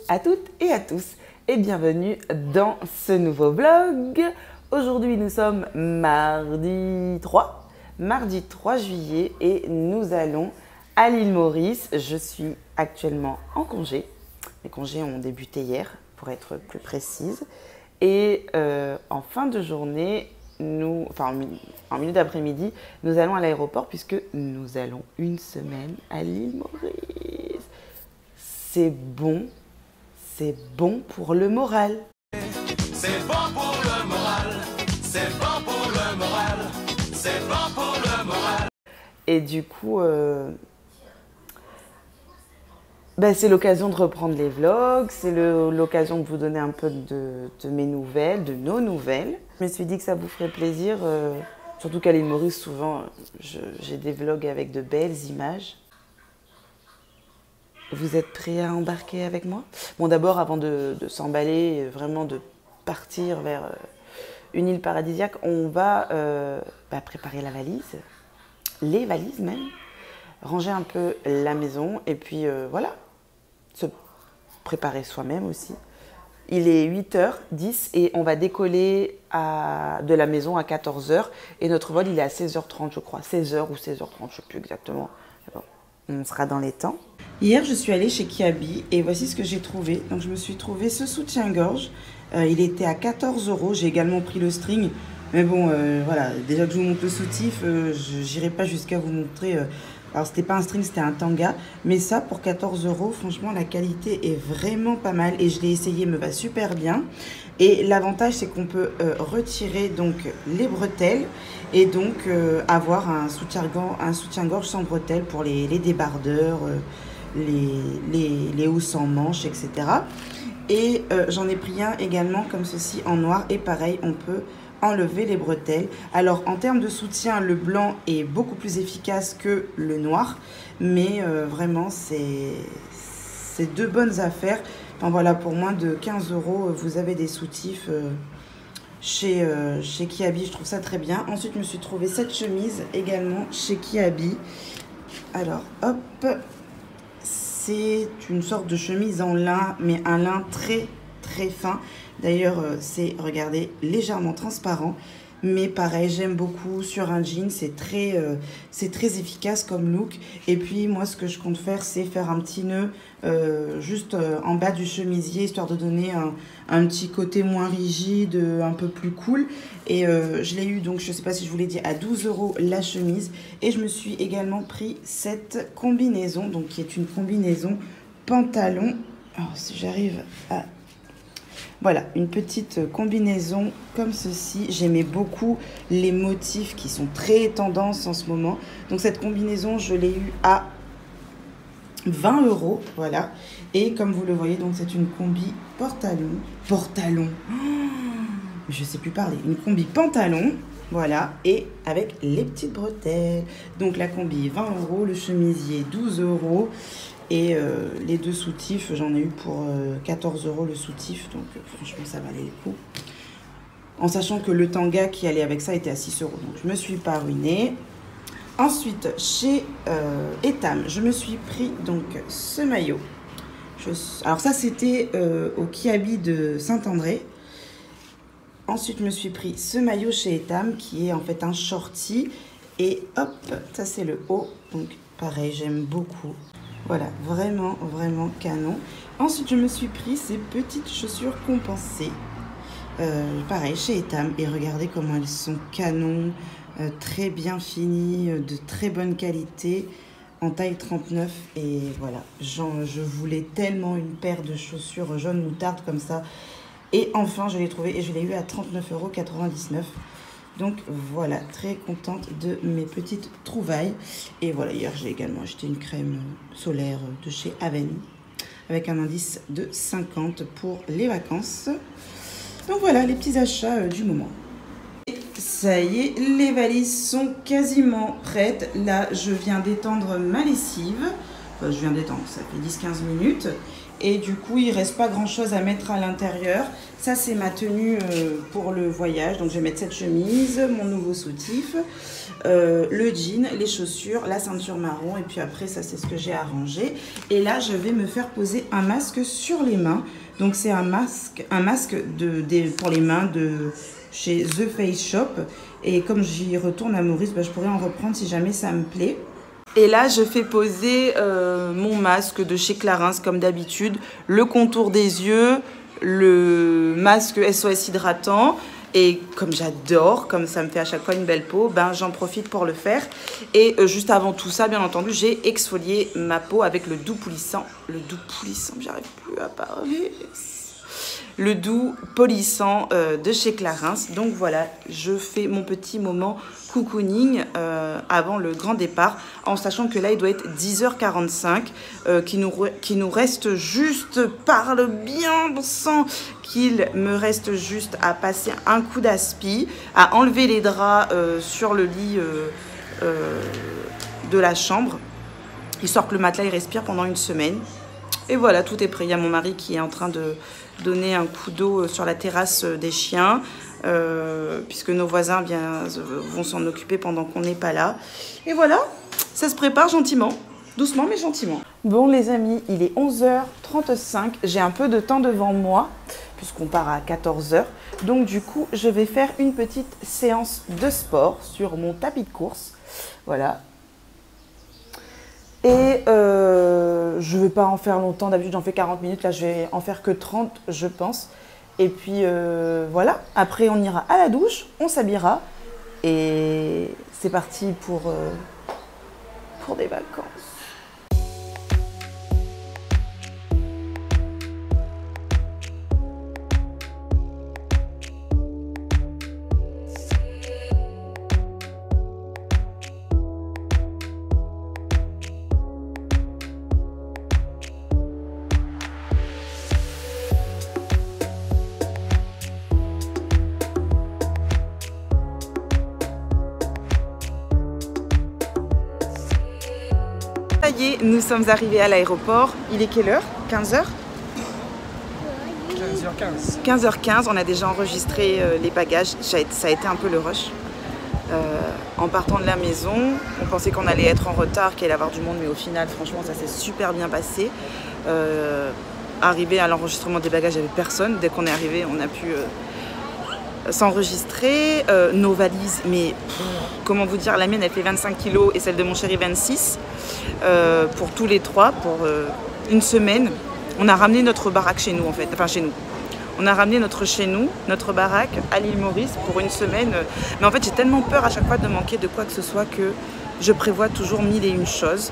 à toutes et à tous et bienvenue dans ce nouveau vlog. Aujourd'hui nous sommes mardi 3 juillet et nous allons à l'île Maurice. Je suis actuellement en congé. Mes congés ont débuté hier pour être plus précise. Et en fin de journée, en milieu d'après-midi, nous allons à l'aéroport puisque nous allons une semaine à l'île Maurice. C'est bon pour le moral. C'est bon pour le moral, c'est bon pour le moral, c'est bon pour le moral. Et du coup, c'est l'occasion de reprendre les vlogs, c'est l'occasion de vous donner un peu de mes nouvelles, de nos nouvelles. Je me suis dit que ça vous ferait plaisir, surtout qu'à l'île Maurice, souvent, j'ai des vlogs avec de belles images. Vous êtes prêts à embarquer avec moi? Bon, d'abord, avant de s'emballer, vraiment de partir vers une île paradisiaque, on va préparer la valise, les valises même, ranger un peu la maison et puis voilà, se préparer soi-même aussi. Il est 8h10 et on va décoller de la maison à 14h et notre vol il est à 16h30 je crois, 16h ou 16h30, je ne sais plus exactement. Bon, on sera dans les temps. Hier, je suis allée chez Kiabi et voici ce que j'ai trouvé. Donc, je me suis trouvé ce soutien-gorge. Il était à 14 €. J'ai également pris le string. Mais bon, voilà, déjà que je vous montre le soutif, je n'irai pas jusqu'à vous montrer. Alors, c'était pas un string, c'était un tanga. Mais ça, pour 14 €, franchement, la qualité est vraiment pas mal. Et je l'ai essayé, me va super bien. Et l'avantage, c'est qu'on peut retirer donc les bretelles et donc avoir un soutien-gorge sans bretelles pour les débardeurs, les hauts sans manches, etc. Et j'en ai pris un également comme ceci en noir et pareil, on peut enlever les bretelles. Alors en termes de soutien, le blanc est beaucoup plus efficace que le noir, mais vraiment c'est deux bonnes affaires. Enfin voilà, pour moins de 15 €, vous avez des soutifs chez Kiabi, je trouve ça très bien. Ensuite, je me suis trouvé cette chemise également chez Kiabi. Alors hop, c'est une sorte de chemise en lin, mais un lin très très fin. D'ailleurs, c'est, regardez, légèrement transparent. Mais pareil, j'aime beaucoup sur un jean, c'est très efficace comme look. Et puis moi, ce que je compte faire, c'est faire un petit nœud juste en bas du chemisier, histoire de donner un petit côté moins rigide, un peu plus cool. Et je l'ai eu, donc je ne sais pas si je vous l'ai dit, à 12 € la chemise. Et je me suis également pris cette combinaison, donc qui est une combinaison pantalon. Alors si j'arrive à... Voilà, une petite combinaison comme ceci. J'aimais beaucoup les motifs qui sont très tendance en ce moment. Donc cette combinaison, je l'ai eue à 20 €, voilà. Et comme vous le voyez, donc c'est une combi pantalon. Je sais plus parler. Une combi pantalon, voilà, et avec les petites bretelles. Donc la combi 20 €, le chemisier 12 €. Et les deux soutifs, j'en ai eu pour 14 € le soutif. Donc franchement, ça valait le coup. En sachant que le tanga qui allait avec ça était à 6 €. Donc je me suis pas ruinée. Ensuite, chez Etam, je me suis pris donc ce maillot. Alors ça, c'était au Kiabi de Saint-André. Ensuite, je me suis pris ce maillot chez Etam qui est en fait un shorty. Et hop, ça c'est le haut. Donc pareil, j'aime beaucoup. Voilà, vraiment, vraiment canon. Ensuite, je me suis pris ces petites chaussures compensées. Pareil, chez Etam. Et regardez comment elles sont canon, très bien finies, de très bonne qualité, en taille 39. Et voilà, je voulais tellement une paire de chaussures jaune moutarde comme ça. Et enfin, je l'ai trouvé et je l'ai eu à 39,99 €. Donc voilà, très contente de mes petites trouvailles. Et voilà, hier j'ai également acheté une crème solaire de chez Aven avec un indice de 50 pour les vacances. Donc voilà, les petits achats du moment. Et ça y est, les valises sont quasiment prêtes. Là, je viens d'étendre ma lessive. Enfin, je viens d'étendre, ça fait 10-15 minutes. Et du coup, il reste pas grand chose à mettre à l'intérieur. Ça, c'est ma tenue pour le voyage. Donc, je vais mettre cette chemise, mon nouveau soutif, le jean, les chaussures, la ceinture marron. Et puis après, ça, c'est ce que j'ai arrangé. Et là, je vais me faire poser un masque sur les mains. Donc, c'est un masque pour les mains de chez The Face Shop. Et comme j'y retourne à Maurice, je pourrais en reprendre si jamais ça me plaît. Et là, je fais poser mon masque de chez Clarins, comme d'habitude. Le contour des yeux, le masque SOS hydratant. Et comme j'adore, comme ça me fait à chaque fois une belle peau, j'en profite pour le faire. Et juste avant tout ça, bien entendu, j'ai exfolié ma peau avec le doux polissant. Le doux polissant, j'arrive plus à parler. Le doux polissant de chez Clarins. Donc voilà, je fais mon petit moment cocooning avant le grand départ, en sachant que là il doit être 10h45, qu'il nous reste juste, parle bien sang, qu'il me reste juste à passer un coup d'aspi, à enlever les draps sur le lit de la chambre, histoire que le matelas il respire pendant une semaine. Et voilà, tout est prêt. Il y a mon mari qui est en train de donner un coup d'eau sur la terrasse des chiens, puisque nos voisins vont s'en occuper pendant qu'on n'est pas là. Et voilà, ça se prépare gentiment, doucement mais gentiment. Bon les amis, il est 11h35, j'ai un peu de temps devant moi, puisqu'on part à 14h. Donc du coup, je vais faire une petite séance de sport sur mon tapis de course. Voilà. Et je ne vais pas en faire longtemps, d'habitude j'en fais 40 minutes, là je vais en faire que 30 je pense. Et puis voilà, après on ira à la douche, on s'habillera et c'est parti pour des vacances. Ça y est, nous sommes arrivés à l'aéroport. Il est quelle heure? 15h? 15h15. 15h15, on a déjà enregistré les bagages. Ça a été un peu le rush. En partant de la maison, on pensait qu'on allait être en retard, qu'il allait y avoir du monde, mais au final, franchement, ça s'est super bien passé. Arrivé à l'enregistrement des bagages, il n'y avait personne. Dès qu'on est arrivé, on a pu s'enregistrer. Nos valises, mais comment vous dire, la mienne elle fait 25 kg et celle de mon chéri 26 pour tous les trois pour une semaine. On a ramené notre baraque chez nous en fait, enfin chez nous. On a ramené notre baraque à l'île Maurice pour une semaine. Mais en fait j'ai tellement peur à chaque fois de manquer de quoi que ce soit que je prévois toujours 1001 choses.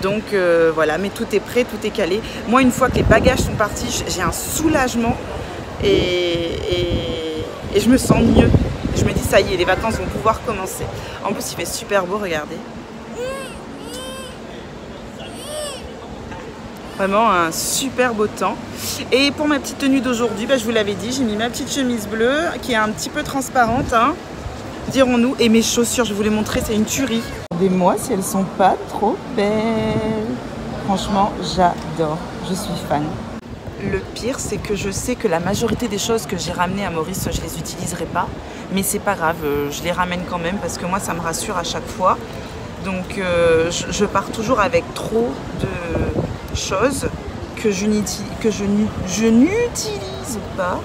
Donc voilà, mais tout est prêt, tout est calé. Moi une fois que les bagages sont partis, j'ai un soulagement et je me sens mieux. Je me dis ça y est, les vacances vont pouvoir commencer. En plus il fait super beau, regardez. Vraiment un super beau temps. Et pour ma petite tenue d'aujourd'hui, je vous l'avais dit, j'ai mis ma petite chemise bleue qui est un petit peu transparente, hein, dirons-nous. Et mes chaussures, je vais vous les montrer, c'est une tuerie. Regardez-moi si elles sont pas trop belles. Franchement, j'adore. Je suis fan. Le pire, c'est que je sais que la majorité des choses que j'ai ramenées à Maurice, je les utiliserai pas. Mais c'est pas grave, je les ramène quand même parce que moi, ça me rassure à chaque fois. Donc, je pars toujours avec trop de choses que je n'utilise pas.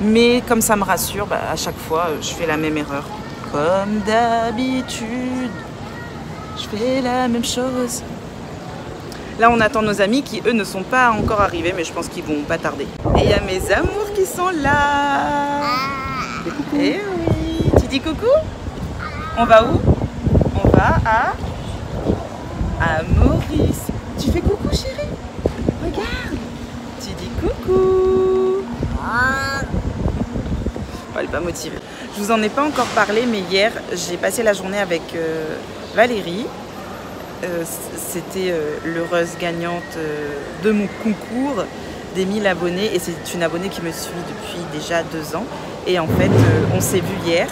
Mais comme ça me rassure, à chaque fois, je fais la même erreur. Comme d'habitude, je fais la même chose. Là, on attend nos amis qui, eux, ne sont pas encore arrivés, mais je pense qu'ils vont pas tarder. Et il y a mes amours qui sont là. Eh oui. Tu dis coucou? On va où? On va à Maurice. Tu fais coucou, chérie? Regarde. Tu dis coucou. Oh, elle est pas motivée. Je vous en ai pas encore parlé, mais hier, j'ai passé la journée avec Valérie. C'était l'heureuse gagnante de mon concours des 1000 abonnés et c'est une abonnée qui me suit depuis déjà 2 ans et en fait on s'est vu hier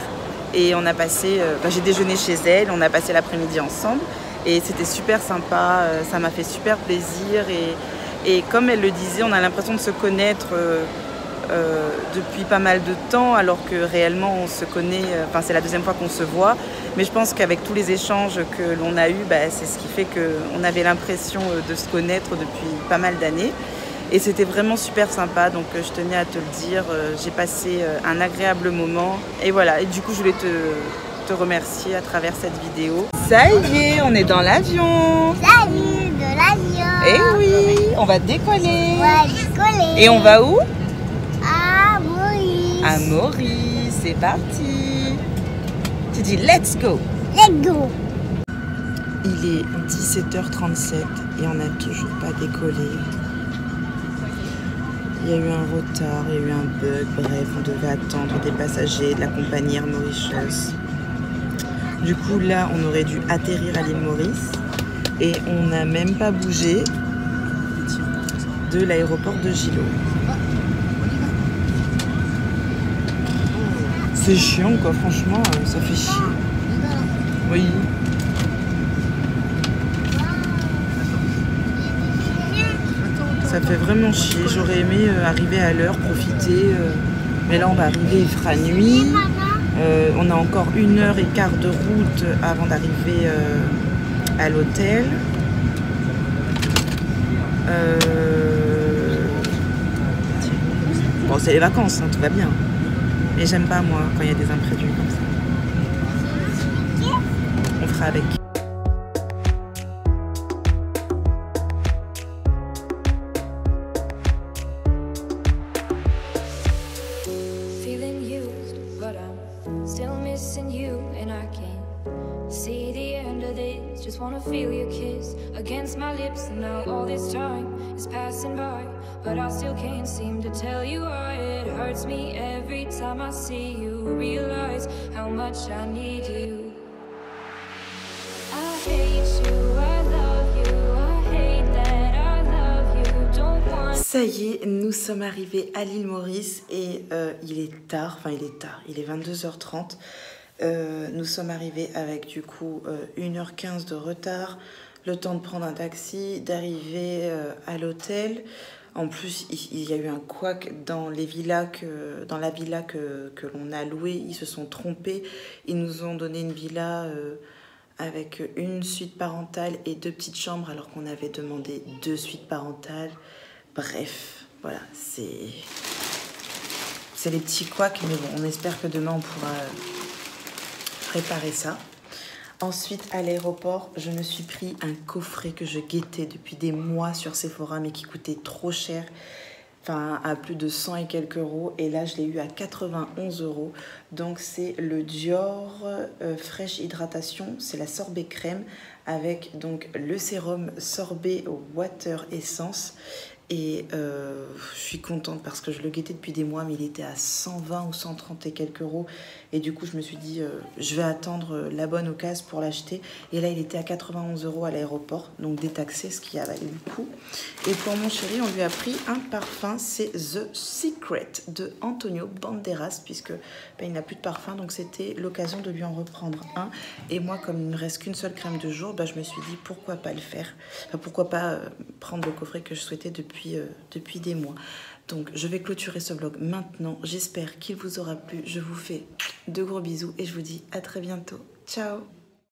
et on a passé, j'ai déjeuné chez elle, on a passé l'après-midi ensemble et c'était super sympa, ça m'a fait super plaisir Et comme elle le disait, on a l'impression de se connaître depuis pas mal de temps, alors que réellement on se connaît, enfin c'est la deuxième fois qu'on se voit. Mais je pense qu'avec tous les échanges que l'on a eus, c'est ce qui fait qu'on avait l'impression de se connaître depuis pas mal d'années. Et c'était vraiment super sympa, donc je tenais à te le dire. J'ai passé un agréable moment. Et voilà, et du coup je voulais te remercier à travers cette vidéo. Ça y est, on est dans l'avion. Salut de l'avion. Eh oui, on va décoller. On va décoller. Et on va où? À Maurice. À Maurice, c'est parti. Tu dis let's go. Let's go. Il est 17h37 et on n'a toujours pas décollé. Il y a eu un retard, il y a eu un bug, bref, on devait attendre des passagers de la compagnie Air Mauritius. Du coup, là, on aurait dû atterrir à l'île Maurice et on n'a même pas bougé de l'aéroport de Gilo. C'est chiant, quoi, franchement, ça fait chier. Oui. Ça fait vraiment chier. J'aurais aimé arriver à l'heure, profiter. Mais là, on va arriver, il fera nuit. On a encore 1h15 de route avant d'arriver à l'hôtel. Bon, c'est les vacances, hein, tout va bien. Mais j'aime pas, moi, quand il y a des imprévus comme ça. On fera avec. Just wanna feel your kiss against my lips, and now all this time is passing by, but I still can't seem to tell you why. It hurts me every time I see you, realize how much I need you. I hate you, I love you, I hate that I love you, don't want. Ça y est, nous sommes arrivés à l'île Maurice et il est tard, il est 22h30. Nous sommes arrivés avec du coup 1h15 de retard, le temps de prendre un taxi, d'arriver à l'hôtel. En plus, il y a eu un couac dans la villa que l'on a louée. Ils se sont trompés. Ils nous ont donné une villa avec une suite parentale et 2 petites chambres alors qu'on avait demandé 2 suites parentales. Bref, voilà, c'est les petits couacs, mais bon, on espère que demain on pourra préparer ça. Ensuite, à l'aéroport, je me suis pris un coffret que je guettais depuis des mois sur Sephora, mais qui coûtait trop cher, enfin à plus de 100 et quelques euros. Et là, je l'ai eu à 91 euros. Donc, c'est le Dior Fresh Hydratation. C'est la sorbet crème avec donc le sérum sorbet water essence. Et je suis contente parce que je le guettais depuis des mois, mais il était à 120 ou 130 et quelques euros. Et du coup, je me suis dit, je vais attendre la bonne occasion pour l'acheter. Et là, il était à 91 euros à l'aéroport, donc détaxé, ce qui a valu le coup. Et pour mon chéri, on lui a pris un parfum, c'est The Secret de Antonio Banderas, puisque il n'a plus de parfum, donc c'était l'occasion de lui en reprendre un. Et moi, comme il ne me reste qu'une seule crème de jour, je me suis dit, pourquoi pas le faire, enfin, pourquoi pas prendre le coffret que je souhaitais depuis des mois. Donc je vais clôturer ce vlog maintenant. J'espère qu'il vous aura plu. Je vous fais de gros bisous et je vous dis à très bientôt. Ciao!